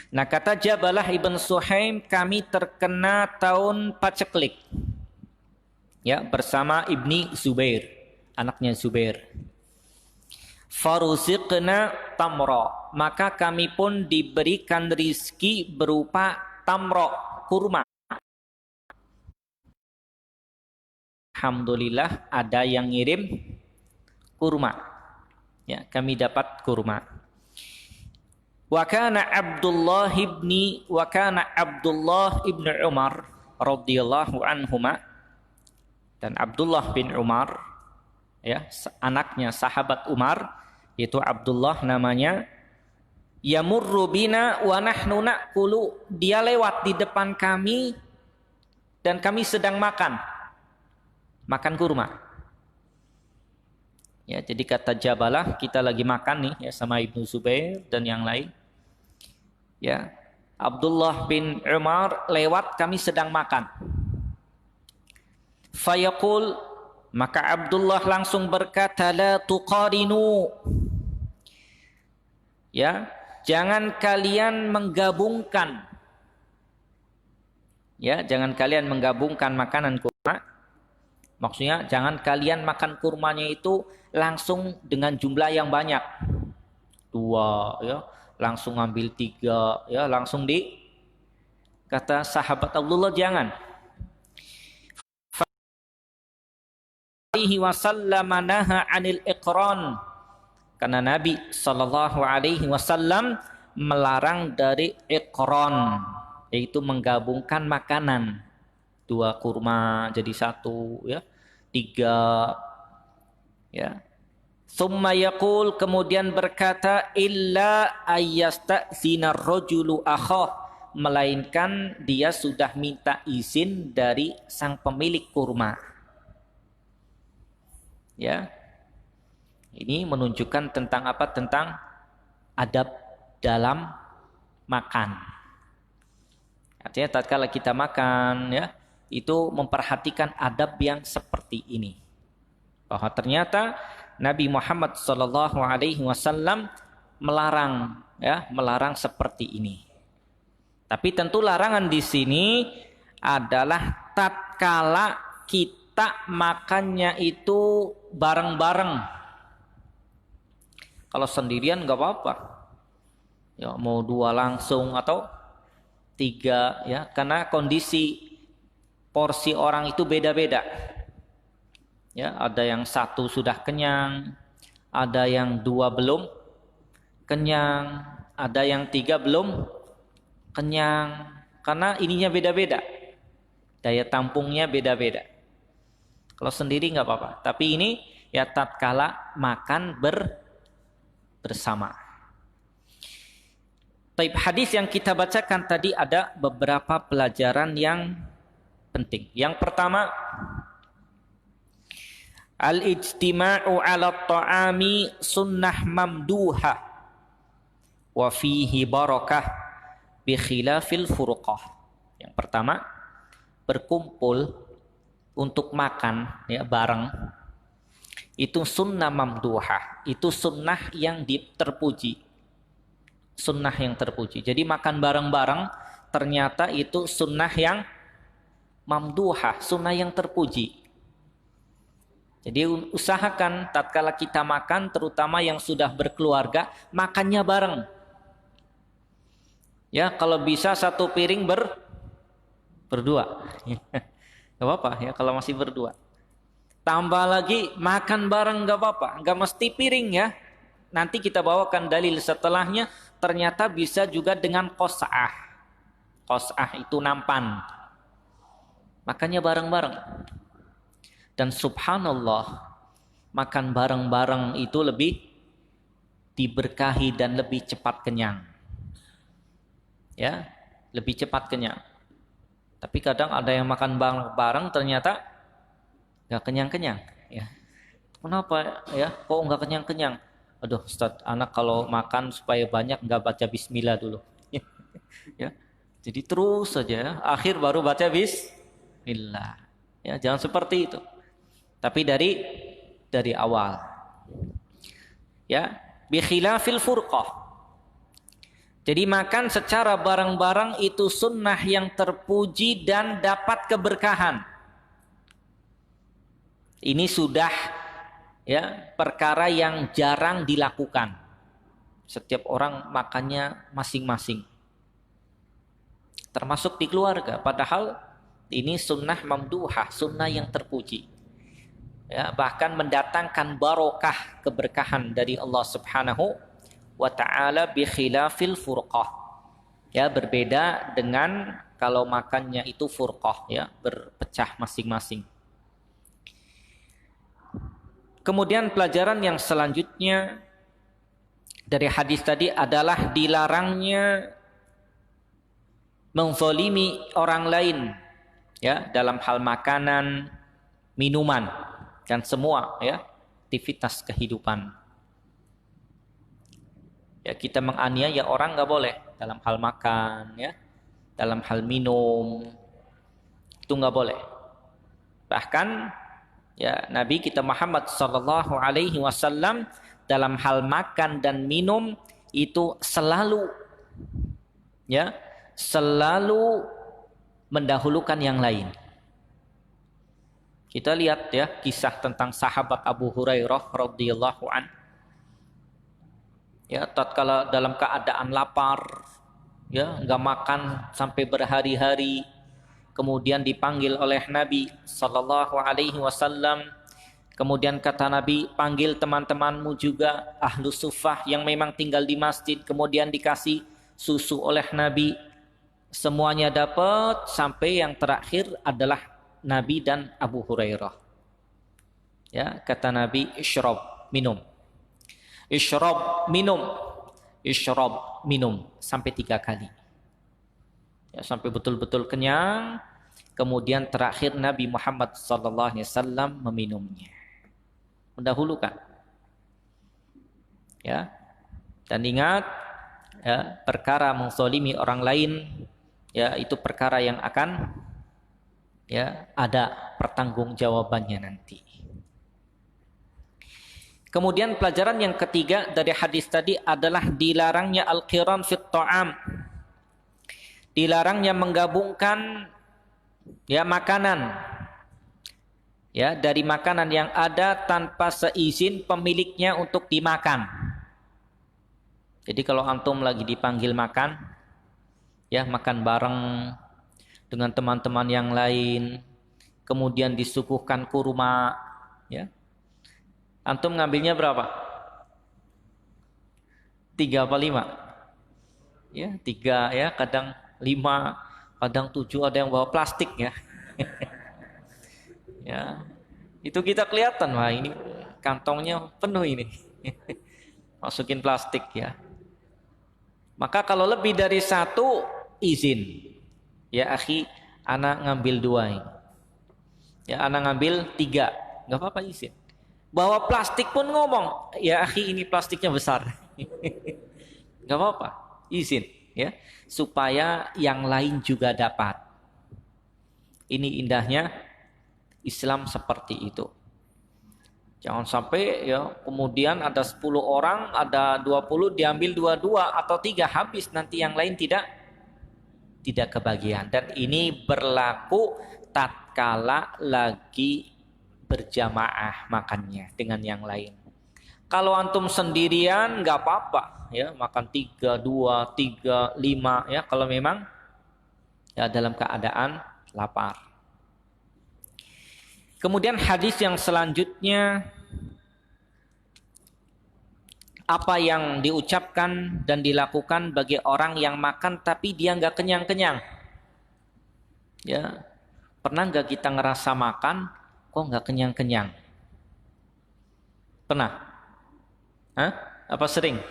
Nah, kata Jabalah ibn Suhaim, kami terkena tahun paceklik. Ya, bersama Ibni Zubair, anaknya Zubair. Faruziqna tamra, maka kami pun diberikan rizki berupa tamro, kurma. Alhamdulillah ada yang ngirim kurma. Ya, kami dapat kurma. Wa kana Abdullah ibn Umar radhiyallahu anhuma, dan Abdullah bin Umar, ya, anaknya sahabat Umar, yaitu Abdullah namanya, yamurru bina wa nahnu na'kulu, dia lewat di depan kami dan kami sedang makan kurma. Ya, jadi kata Jabalah, kita lagi makan nih ya sama Ibnu Zubair dan yang lain. Ya, Abdullah bin Umar lewat, kami sedang makan. Fayaqul, maka Abdullah langsung berkata, la tuqarinu. Ya, jangan kalian menggabungkan. Ya, jangan kalian menggabungkan makanan kurma. Maksudnya jangan kalian makan kurmanya itu langsung dengan jumlah yang banyak. 2 ya, langsung ambil 3 ya, langsung kata sahabat Abdullah, jangan. Alaihi wasallam naha 'anil iqran, karena Nabi sallallahu alaihi wasallam melarang dari iqran, yaitu menggabungkan makanan. 2 kurma jadi 1 ya, 3 ya. Summa yaqul, kemudian berkata, illa ayyasta'zina ar-rajulu akhah, melainkan dia sudah minta izin dari sang pemilik kurma. Ya. Ini menunjukkan tentang apa? Tentang adab dalam makan. Artinya tatkala kita makan ya, itu memperhatikan adab yang seperti ini. Bahwa ternyata Nabi Muhammad sallallahu alaihi wasallam melarang ya, melarang seperti ini. Tapi tentu larangan di sini adalah tatkala kita makannya itu bareng-bareng. Kalau sendirian nggak apa-apa. Ya, mau 2 langsung atau 3 ya, karena kondisi porsi orang itu beda-beda. Ya, ada yang 1 sudah kenyang, ada yang 2 belum kenyang, ada yang 3 belum kenyang. Karena ininya beda-beda. Daya tampungnya beda-beda. Kalau sendiri nggak apa-apa. Tapi ini ya tatkala makan bersama. Taib, hadis yang kita bacakan tadi ada beberapa pelajaran yang penting. Yang pertama, al-ijtima'u 'ala at-ta'ami sunnah mamduha wa fihi barakah bi khilafil furqah. Yang pertama, berkumpul untuk makan ya bareng itu sunnah mamduha, itu sunnah yang terpuji. Sunnah yang terpuji. Jadi makan bareng-bareng ternyata itu sunnah yang mamduha, sunnah yang terpuji. Jadi usahakan tatkala kita makan, terutama yang sudah berkeluarga, makannya bareng. Ya, kalau bisa 1 piring berdua. Gak apa-apa ya kalau masih berdua. Tambah lagi makan bareng gak apa-apa, gak mesti piring ya. Nanti kita bawakan dalil setelahnya, ternyata bisa juga dengan qas'ah. Qas'ah itu nampan. Makannya bareng-bareng. Dan subhanallah, makan bareng-bareng itu lebih diberkahi dan lebih cepat kenyang. Ya, lebih cepat kenyang. Tapi kadang ada yang makan bareng-bareng ternyata nggak kenyang-kenyang. Ya, kenapa ya? Kok nggak kenyang-kenyang? Aduh, Ustaz, anak kalau makan supaya banyak nggak baca bismillah dulu. Ya, jadi terus saja, akhir baru baca bismillah. Ya, jangan seperti itu. Tapi dari awal. Ya, bi khilafil furqah. Jadi makan secara bareng-bareng itu sunnah yang terpuji dan dapat keberkahan. Ini sudah ya perkara yang jarang dilakukan. Setiap orang makannya masing-masing. Termasuk di keluarga. Padahal ini sunnah mamduhah, sunnah yang terpuji. Ya, bahkan mendatangkan barokah, keberkahan dari Allah Subhanahu wa ta'ala bi khilafil furqah. Ya, berbeda dengan kalau makannya itu furqah, ya, berpecah masing-masing. Kemudian pelajaran yang selanjutnya dari hadis tadi adalah dilarangnya menzalimi orang lain, ya, dalam hal makanan, minuman, dan semua, ya, aktivitas kehidupan. Ya, kita menganiaya orang nggak boleh dalam hal makan, ya, dalam hal minum, itu nggak boleh. Bahkan ya Nabi kita Muhammad sallallahu alaihi wasallam dalam hal makan dan minum itu selalu mendahulukan yang lain. Kita lihat ya kisah tentang sahabat Abu Hurairah radhiyallahu an. Ya, tatkala dalam keadaan lapar, ya, enggak makan sampai berhari-hari, kemudian dipanggil oleh Nabi sallallahu alaihi wasallam. Kemudian kata Nabi, panggil teman-temanmu juga ahlu suffah yang memang tinggal di masjid, kemudian dikasih susu oleh Nabi. Semuanya dapat sampai yang terakhir adalah Nabi dan Abu Hurairah. Ya, kata Nabi, isyrab, minum. Isyrab, minum. Isyrab, minum sampai 3 kali. Ya, sampai betul-betul kenyang. Kemudian terakhir Nabi Muhammad sallallahu alaihi wasallam meminumnya. Mendahulukan. Ya. Dan ingat, ya, perkara menzalimi orang lain, ya, itu perkara yang akan, ya, ada pertanggungjawabannya nanti. Kemudian pelajaran yang ketiga dari hadis tadi adalah dilarangnya al-qiran fit ta'am. Dilarangnya menggabungkan, ya, makanan, ya, dari makanan yang ada tanpa seizin pemiliknya untuk dimakan. Jadi kalau antum lagi dipanggil makan, ya, makan bareng dengan teman-teman yang lain, kemudian disuguhkan kurma, ya, antum ngambilnya berapa? 3 apa 5? Ya, 3, ya, kadang 5, kadang 7, ada yang bawa plastik, ya. Ya, itu kita kelihatan, wah ini kantongnya penuh ini. Masukin plastik, ya. Maka kalau lebih dari 1 izin. Ya akhi, anak ngambil 2 ini. Ya, anak ngambil 3, nggak apa-apa, izin. Bawa plastik pun ngomong, ya akhi ini plastiknya besar. Nggak apa-apa, izin, ya, supaya yang lain juga dapat. Ini indahnya Islam seperti itu. Jangan sampai, ya, kemudian ada 10 orang, ada 20 diambil 2-2 atau 3, habis nanti yang lain tidak kebagian. Dan ini berlaku tatkala lagi berjamaah makannya dengan yang lain. Kalau antum sendirian nggak apa-apa, ya, makan 3, 2, 3, 5, ya, kalau memang, ya, dalam keadaan lapar. Kemudian hadis yang selanjutnya, apa yang diucapkan dan dilakukan bagi orang yang makan tapi dia nggak kenyang-kenyang. Ya, pernah nggak kita ngerasa makan kok nggak kenyang-kenyang? Pernah? Hah? Apa sering?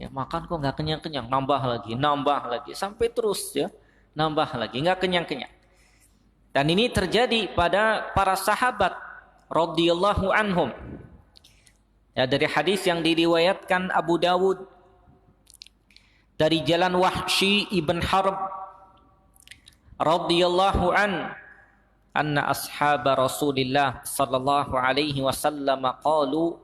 Ya, makan kok nggak kenyang-kenyang, nambah lagi, sampai terus, ya, nambah lagi, nggak kenyang-kenyang. Dan ini terjadi pada para sahabat radhiyallahu anhum. Ya, dari hadis yang diriwayatkan Abu Dawud dari jalan Wahsy ibn Harb radhiyallahu anna ashab Rasulillah sallallahu alaihi wasallam qalu,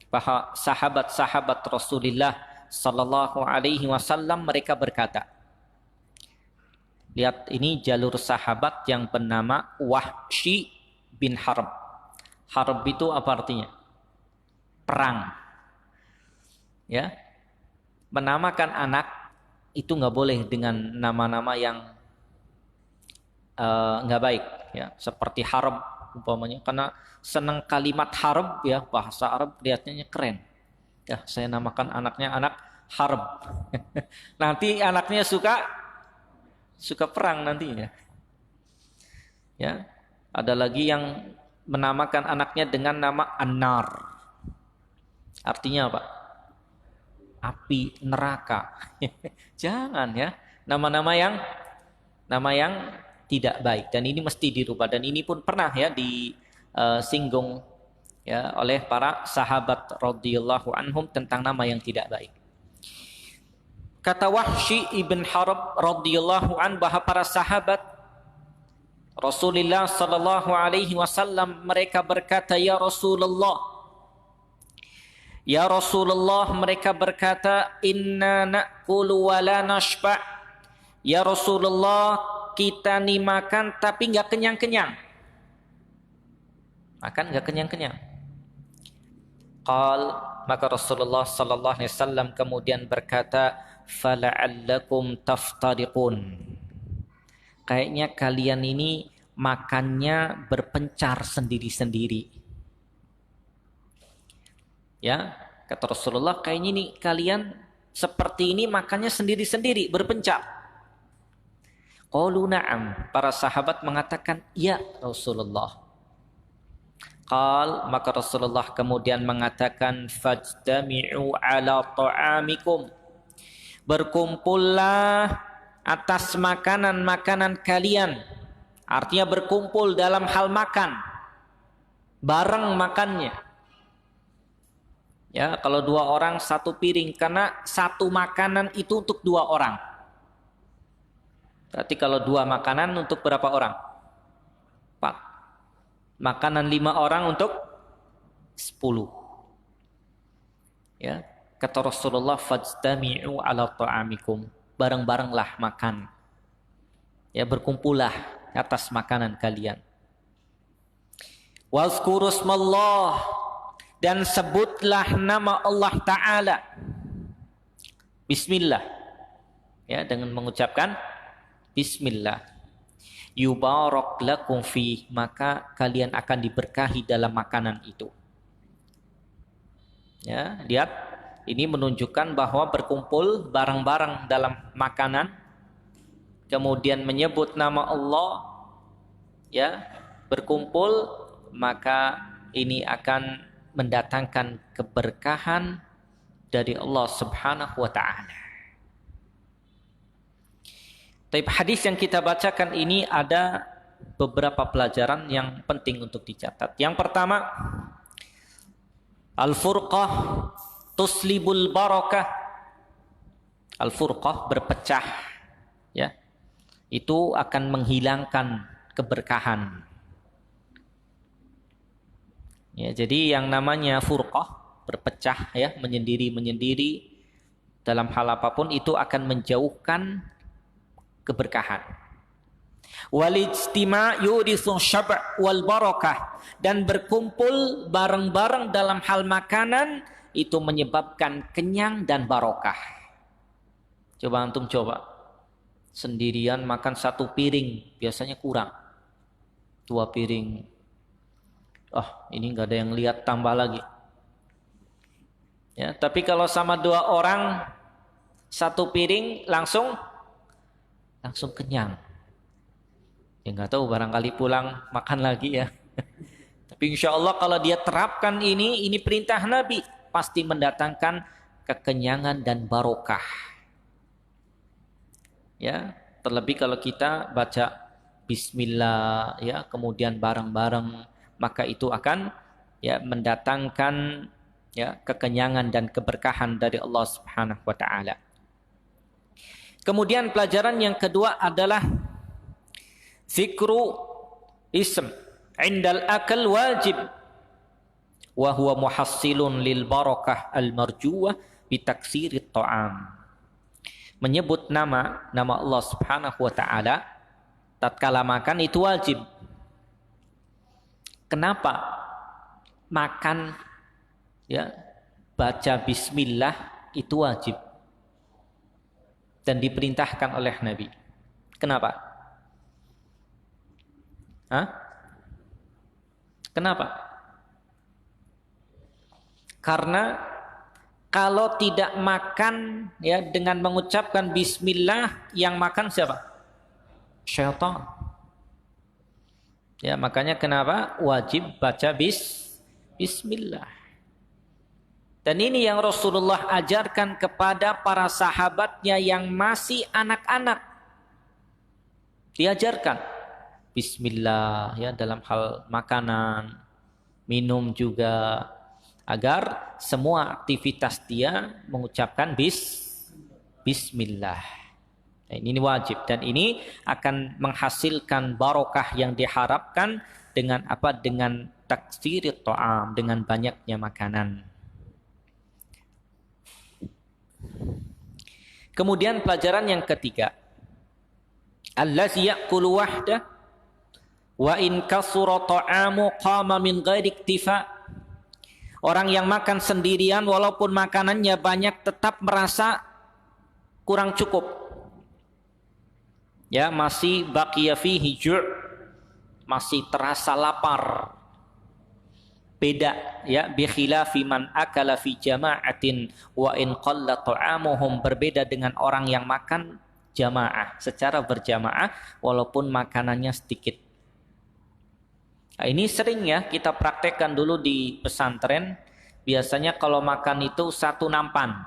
bahwa sahabat-sahabat Rasulullah sallallahu alaihi wasallam mereka berkata. Lihat, ini jalur sahabat yang bernama Wahsy bin Harb. Harb itu apa artinya? Perang. Ya. Menamakan anak itu nggak boleh dengan nama-nama yang nggak baik, ya. Seperti Harb umpamanya, karena senang kalimat Harb, ya, bahasa Arab kelihatannya keren. Ya, saya namakan anaknya anak Harb. Nanti anaknya suka perang nantinya. Ya. Ada lagi yang menamakan anaknya dengan nama An-Nar. Artinya apa? Api neraka. Jangan, ya. Nama yang tidak baik, dan ini mesti dirubah, dan ini pun pernah, ya, disinggung, ya, oleh para sahabat radhiyallahu anhum tentang nama yang tidak baik. Kata Wahsy ibn Harb radhiyallahu an bahwa para sahabat Rasulullah sallallahu alaihi wasallam mereka berkata, ya Rasulullah, mereka berkata, inna na'kulu wa la nashba'. Ya Rasulullah, kita nih makan tapi enggak kenyang-kenyang. Makan enggak kenyang-kenyang. Maka Rasulullah sallallahu alaihi wasallam kemudian berkata, fala'allakum taftariqun. Kayaknya kalian ini makannya berpencar sendiri-sendiri. Ya, kata Rasulullah, kayaknya ini kalian seperti ini makannya sendiri-sendiri, berpencar. Qalu na'am. Para sahabat mengatakan, ya Rasulullah. Maka Rasulullah kemudian mengatakan, fajtami'u ala ta'amikum. Berkumpullah atas makanan-makanan kalian. Artinya berkumpul dalam hal makan. Bareng makannya. Ya, kalau 2 orang 1 piring, karena 1 makanan itu untuk 2 orang. Berarti kalau 2 makanan untuk berapa orang? 4. Makanan 5 orang untuk 10. Ya. Kata Rasulullah, fajtami'u ala ta'amikum. Bareng-barenglah makan. Ya, berkumpullah atas makanan kalian. Wazkuru ismallah, dan sebutlah nama Allah Ta'ala. Bismillah. Ya, dengan mengucapkan Bismillah. Yubarak lakum fi, maka kalian akan diberkahi dalam makanan itu. Ya, lihat. Ini menunjukkan bahwa berkumpul bareng-bareng dalam makanan, kemudian menyebut nama Allah, ya, berkumpul, maka ini akan mendatangkan keberkahan dari Allah Subhanahu wa taala. Tapi hadis yang kita bacakan ini ada beberapa pelajaran yang penting untuk dicatat. Yang pertama, al-furqah tuslibul barakah. Al-furqah, berpecah, ya. Itu akan menghilangkan keberkahan. Ya, jadi yang namanya furqah, berpecah, ya, menyendiri dalam hal apapun itu akan menjauhkan keberkahan. Walijtima' yurithu syab' wal barakah, dan berkumpul bareng-bareng dalam hal makanan itu menyebabkan kenyang dan barokah. Coba antum sendirian makan 1 piring, biasanya kurang. 2 piring. Ini nggak ada yang lihat, tambah lagi. Ya, tapi kalau sama 2 orang 1 piring langsung kenyang. Ya nggak tahu, barangkali pulang makan lagi, ya. Tapi insya Allah kalau dia terapkan ini perintah Nabi, pasti mendatangkan kekenyangan dan barokah. Ya, terlebih kalau kita baca Bismillah, ya, kemudian bareng-bareng, maka itu akan, ya, mendatangkan, ya, kekenyangan dan keberkahan dari Allah Subhanahu wa taala. Kemudian pelajaran yang kedua adalah zikru ism indal akal wajib wa huwa muhassilun lil barakah al marjuwah bitaksirit ta'am. Menyebut nama Allah Subhanahu wa taala tatkala makan itu wajib. Kenapa? Makan ya baca bismillah itu wajib dan diperintahkan oleh Nabi. Kenapa? Kenapa? Karena kalau tidak makan ya dengan mengucapkan bismillah, yang makan siapa? Syaitan. Ya, makanya kenapa wajib baca bismillah. Dan ini yang Rasulullah ajarkan kepada para sahabatnya yang masih anak-anak. Diajarkan bismillah ya dalam hal makanan, minum juga, agar semua aktivitas dia mengucapkan bismillah. Nah, ini wajib dan ini akan menghasilkan barokah yang diharapkan dengan apa? Dengan taksirit ta'am, dengan banyaknya makanan. Kemudian pelajaran yang ketiga, allazi ya'kulu wahdah wa in kasura ta'amu qama min ghairi iktifa. Orang yang makan sendirian walaupun makanannya banyak tetap merasa kurang cukup. Ya, masih baqiya fihi ju', masih terasa lapar. Beda ya, bi khilafi man akala fi jama'atin wa in qalla ta'amuhum, berbeda dengan orang yang makan jamaah, secara berjamaah walaupun makanannya sedikit. Nah, ini sering ya kita praktekkan dulu di pesantren. Biasanya kalau makan itu satu nampan,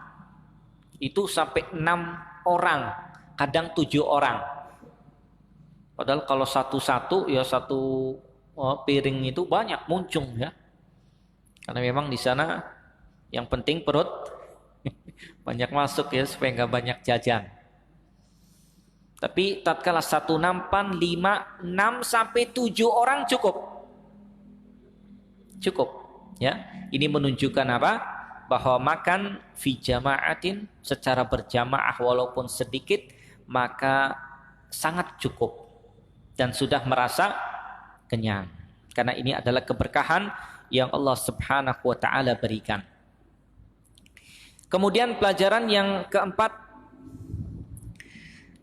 itu sampai 6 orang, kadang 7 orang. Padahal kalau satu-satu ya satu piring itu banyak muncung ya. Karena memang di sana yang penting perut banyak masuk ya supaya nggak banyak jajan. Tapi tatkala satu nampan 5, 6 sampai 7 orang cukup. Cukup ya. Ini menunjukkan apa? Bahwa makan fi jama'atin, secara berjamaah walaupun sedikit, maka sangat cukup dan sudah merasa kenyang. Karena ini adalah keberkahan yang Allah Subhanahu wa taala berikan. Kemudian pelajaran yang keempat,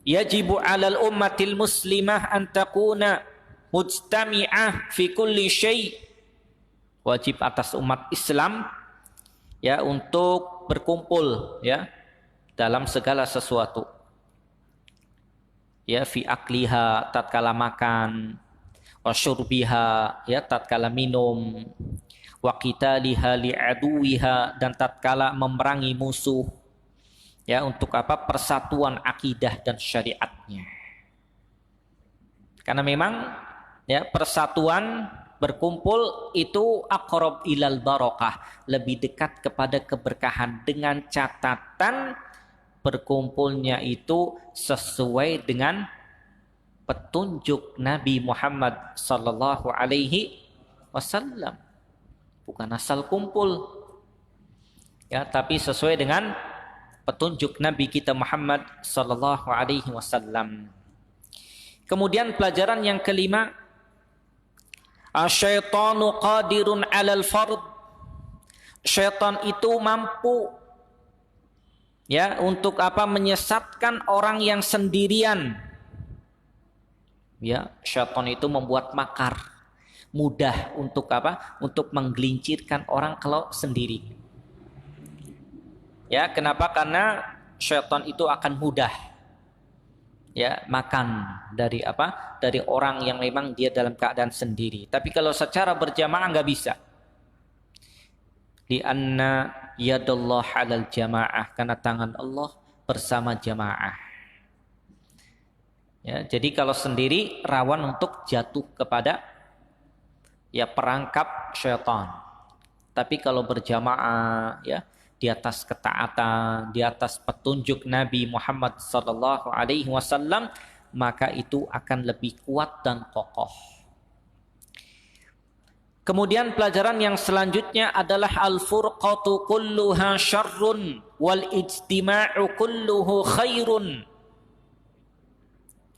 yajibu 'alal ummatil muslimah an takuna mujtami'ah fi kulli syai'. Wajib atas umat Islam ya untuk berkumpul ya dalam segala sesuatu. Ya, fi akliha tatkala makan, wa syurbiha ya tatkala minum, wa qitaliha li'aduwiha, dan tatkala memerangi musuh. Ya, untuk apa? Persatuan akidah dan syariatnya. Karena memang ya persatuan berkumpul itu aqrab ilal barokah, lebih dekat kepada keberkahan, dengan catatan berkumpulnya itu sesuai dengan petunjuk Nabi Muhammad sallallahu alaihi wasallam. Bukan asal kumpul. Ya, tapi sesuai dengan petunjuk Nabi kita Muhammad sallallahu alaihi wasallam. Kemudian pelajaran yang kelima, asyaitanu qadirun 'alal fard. Syaitan itu mampu ya untuk apa? Menyesatkan orang yang sendirian. Ya, syaitan itu membuat makar, mudah untuk apa? Untuk menggelincirkan orang kalau sendiri. Ya, kenapa? Karena syaitan itu akan mudah ya makan dari apa? Dari orang yang memang dia dalam keadaan sendiri. Tapi kalau secara berjamaah nggak bisa. Li anna yadallah 'alal jamaah, karena tangan Allah bersama jamaah. Ya, jadi kalau sendiri rawan untuk jatuh kepada ya perangkap syaitan. Tapi kalau berjamaah ya di atas ketaatan, di atas petunjuk Nabi Muhammad sallallahu alaihi wasallam, maka itu akan lebih kuat dan kokoh. Kemudian pelajaran yang selanjutnya adalah al-furqatu kulluha syarrun wal ijtima'u kulluhu khairun.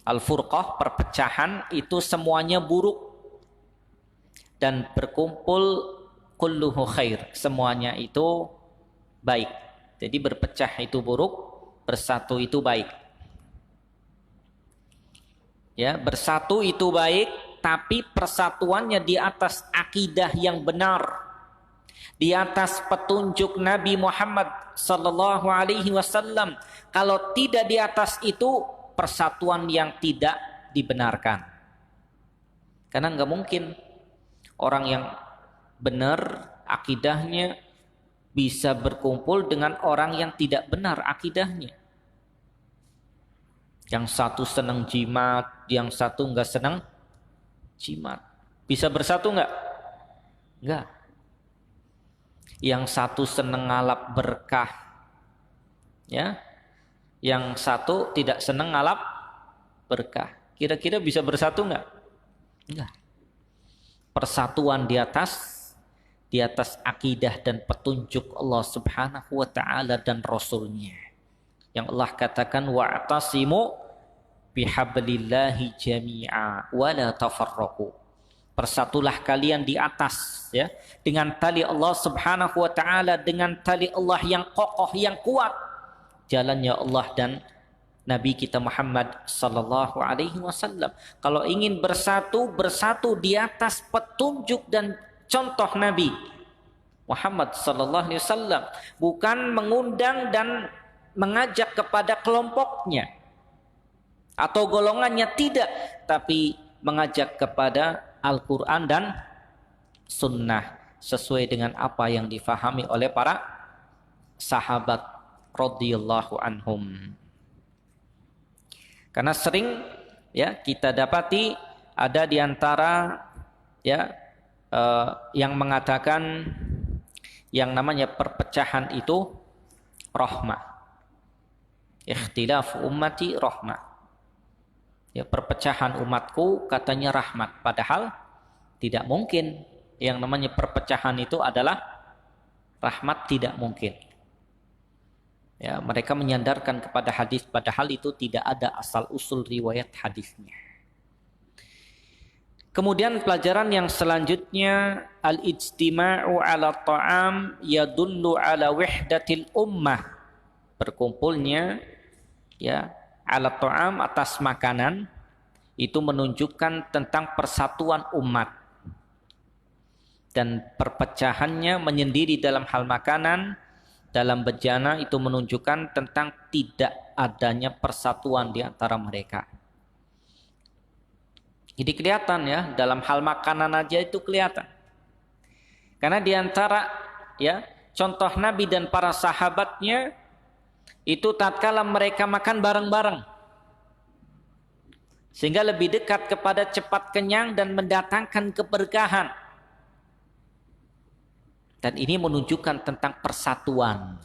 Al-furqah, perpecahan itu semuanya buruk, dan berkumpul kulluhu khair, semuanya itu baik. Jadi berpecah itu buruk, bersatu itu baik. Ya, bersatu itu baik, tapi persatuannya di atas akidah yang benar, di atas petunjuk Nabi Muhammad sallallahu alaihi wasallam. Kalau tidak di atas itu, persatuan yang tidak dibenarkan. Karena nggak mungkin orang yang benar akidahnya bisa berkumpul dengan orang yang tidak benar akidahnya. Yang satu senang jimat, yang satu nggak senang jimat. Bisa bersatu nggak? Nggak. Yang satu senang ngalap berkah, ya. Yang satu tidak senang ngalap berkah. Kira-kira bisa bersatu nggak? Nggak. Persatuan di atas akidah dan petunjuk Allah Subhanahu wa taala dan Rasulnya. Yang Allah katakan wa'tasimu bihablillahi jami'a wa la tafarraqu. Persatulah kalian di atas, ya, dengan tali Allah Subhanahu wa taala, dengan tali Allah yang kokoh, yang kuat. Jalannya Allah dan Nabi kita Muhammad sallallahu alaihi wasallam. Kalau ingin bersatu, bersatu di atas petunjuk dan contoh Nabi Muhammad sallallahu alaihi wasallam, bukan mengundang dan mengajak kepada kelompoknya atau golongannya, tidak, tapi mengajak kepada Al-Qur'an dan sunnah sesuai dengan apa yang difahami oleh para sahabat radhiyallahu anhum. Karena sering, ya, kita dapati ada di antara, ya, yang mengatakan yang namanya perpecahan itu rahmah. Ikhtilaf ummati rahmah. Ya, perpecahan umatku katanya rahmat, padahal tidak mungkin. Yang namanya perpecahan itu adalah rahmat, tidak mungkin. Ya, mereka menyandarkan kepada hadis, padahal itu tidak ada asal usul riwayat hadisnya. Kemudian pelajaran yang selanjutnya, al-ijtima'u 'ala ta'am yadullu 'ala wahdatil ummah. Berkumpulnya, ya, 'ala ta'am, atas makanan, itu menunjukkan tentang persatuan umat. Dan perpecahannya menyendiri dalam hal makanan, dalam bejana, itu menunjukkan tentang tidak adanya persatuan di antara mereka. Jadi kelihatan, ya, dalam hal makanan aja itu kelihatan. Karena di antara, ya, contoh Nabi dan para sahabatnya itu tatkala mereka makan bareng-bareng, sehingga lebih dekat kepada cepat kenyang dan mendatangkan keberkahan. Dan ini menunjukkan tentang persatuan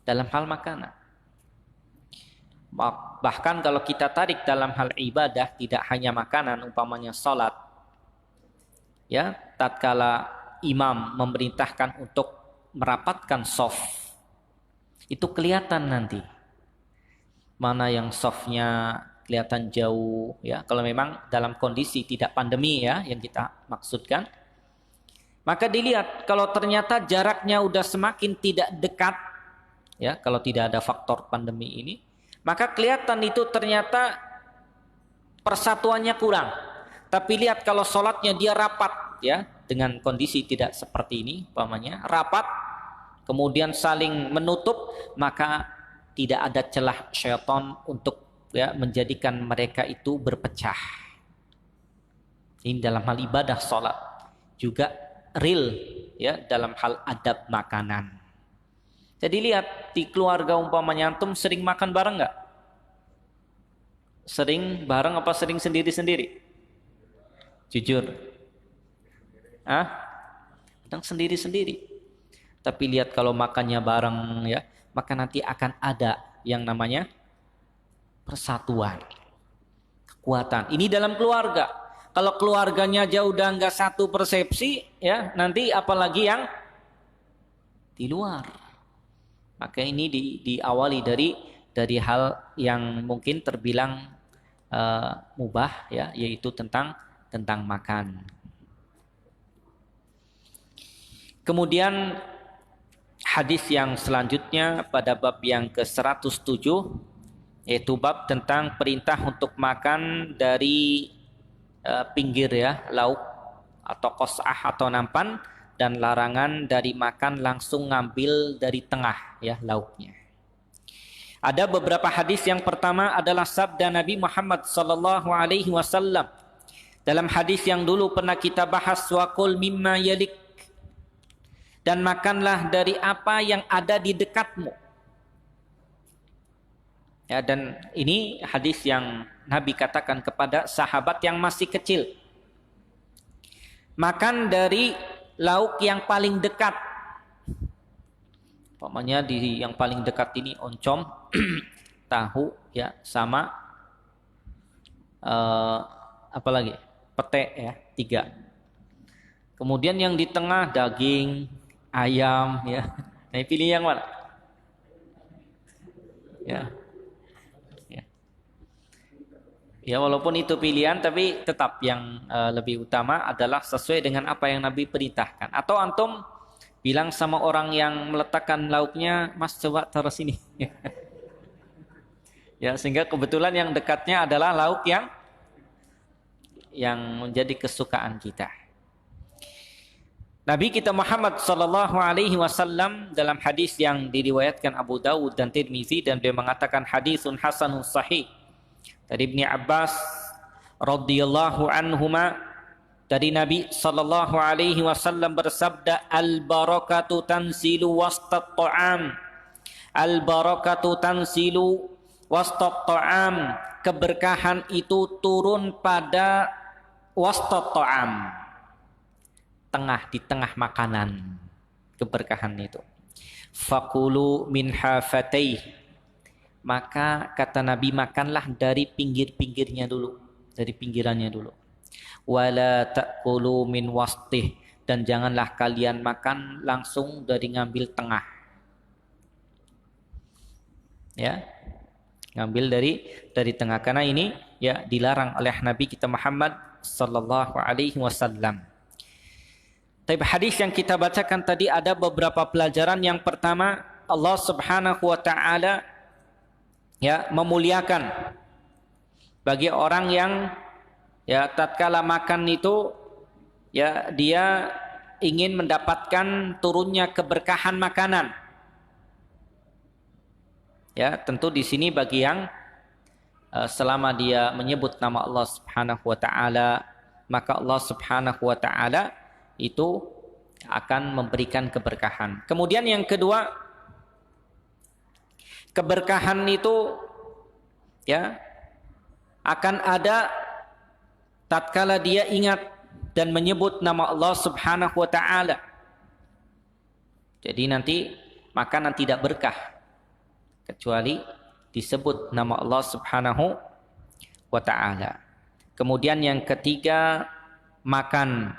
dalam hal makanan. Bahkan kalau kita tarik dalam hal ibadah, tidak hanya makanan, umpamanya salat, ya, tatkala imam memerintahkan untuk merapatkan shaf, itu kelihatan nanti mana yang shafnya kelihatan jauh, ya, kalau memang dalam kondisi tidak pandemi, ya, yang kita maksudkan. Maka dilihat kalau ternyata jaraknya udah semakin tidak dekat, ya, kalau tidak ada faktor pandemi ini, maka kelihatan itu ternyata persatuannya kurang. Tapi lihat kalau sholatnya dia rapat, ya, dengan kondisi tidak seperti ini, umpamanya rapat, kemudian saling menutup, maka tidak ada celah syaitan untuk, ya, menjadikan mereka itu berpecah. Ini dalam hal ibadah sholat, juga real, ya, dalam hal adab makanan. Jadi lihat di keluarga umpamanya antum sering makan bareng nggak? Sering bareng apa sering sendiri-sendiri? Jujur. Kadang sendiri-sendiri. Tapi lihat kalau makannya bareng, ya, maka nanti akan ada yang namanya persatuan, kekuatan. Ini dalam keluarga. Kalau keluarganya aja udah nggak satu persepsi, ya, nanti apalagi yang di luar. Maka ini diawali dari hal yang mungkin terbilang mubah, ya, yaitu tentang makan. Kemudian hadis yang selanjutnya pada bab yang ke-107, yaitu bab tentang perintah untuk makan dari pinggir, ya, lauk atau qas'ah atau nampan, dan larangan dari makan langsung ngambil dari tengah, ya, lauknya. Ada beberapa hadis. Yang pertama adalah sabda Nabi Muhammad sallallahu alaihi wasallam dalam hadis yang dulu pernah kita bahas, waqul mimma yalik, dan makanlah dari apa yang ada di dekatmu. Ya, dan ini hadis yang Nabi katakan kepada sahabat yang masih kecil. Makan dari lauk yang paling dekat. Umpamanya di yang paling dekat ini oncom, tahu, ya, sama apa lagi? Pete, ya, 3. Kemudian yang di tengah daging, ayam, ya. Nah, pilih yang mana? Ya. Ya, walaupun itu pilihan, tapi tetap yang lebih utama adalah sesuai dengan apa yang Nabi perintahkan. Atau antum bilang sama orang yang meletakkan lauknya, Mas coba taruh sini. Ya, sehingga kebetulan yang dekatnya adalah lauk yang menjadi kesukaan kita. Nabi kita Muhammad sallallahu alaihi wasallam dalam hadis yang diriwayatkan Abu Dawud dan Tirmizi, dan beliau mengatakan hadisun hasanun sahih, dari Ibnu Abbas radhiyallahu anhuma, dari Nabi sallallahu alaihi wasallam bersabda, al-barakatu tanzilu wastat ta'am. Al-barakatu tanzilu wastat ta'am. Keberkahan itu turun pada wastat ta'am. Di tengah makanan. Keberkahan itu. Fakulu min hafatayhi. Maka kata Nabi, makanlah dari pinggir-pinggirnya dulu, dari pinggirannya dulu. Wala ta'kulu min wastih, dan janganlah kalian makan langsung dari ngambil tengah. Ya, ngambil dari tengah, karena ini, ya, dilarang oleh Nabi kita Muhammad sallallahu alaihi wasallam. Tapi hadis yang kita bacakan tadi ada beberapa pelajaran. Yang pertama, Allah Subhanahu wa taala, ya, memuliakan bagi orang yang, ya, tatkala makan itu, ya, dia ingin mendapatkan turunnya keberkahan makanan. Ya, tentu di sini bagi yang selama dia menyebut nama Allah Subhanahu wa taala, maka Allah Subhanahu wa taala itu akan memberikan keberkahan. Kemudian yang kedua, keberkahan itu, ya, akan ada tatkala dia ingat dan menyebut nama Allah Subhanahu wa taala. Jadi nanti makanan tidak berkah kecuali disebut nama Allah Subhanahu wa taala. Kemudian yang ketiga, makan,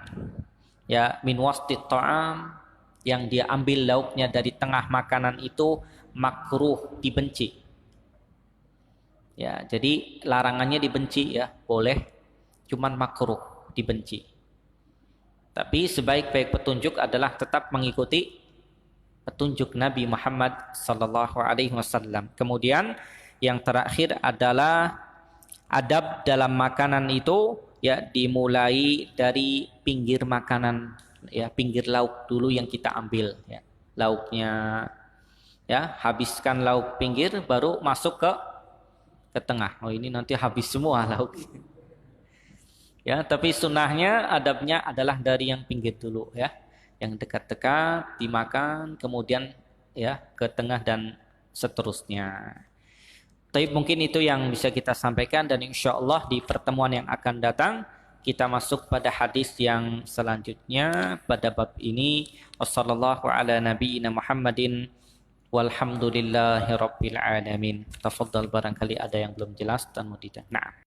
ya, min wastit ta'am, yang dia ambil lauknya dari tengah makanan itu makruh, dibenci. Ya, jadi larangannya dibenci, ya, boleh, cuman makruh, dibenci. Tapi sebaik-baik petunjuk adalah tetap mengikuti petunjuk Nabi Muhammad sallallahu alaihi wasallam. Kemudian yang terakhir adalah adab dalam makanan itu, ya, dimulai dari pinggir makanan, ya, pinggir lauk dulu yang kita ambil, ya, lauknya, ya, habiskan lauk pinggir baru masuk ke tengah. Oh, ini nanti habis semua lauk. Ya, tapi sunnahnya, adabnya adalah dari yang pinggir dulu, ya, yang dekat-dekat dimakan, kemudian, ya, ke tengah dan seterusnya. Tapi mungkin itu yang bisa kita sampaikan, dan insya Allah di pertemuan yang akan datang kita masuk pada hadis yang selanjutnya pada bab ini. Wassallallahu ala nabiyyina Muhammadin walhamdulillahi rabbil alamin. Tafadhal, barangkali ada yang belum jelas dan mau tidak. Nah.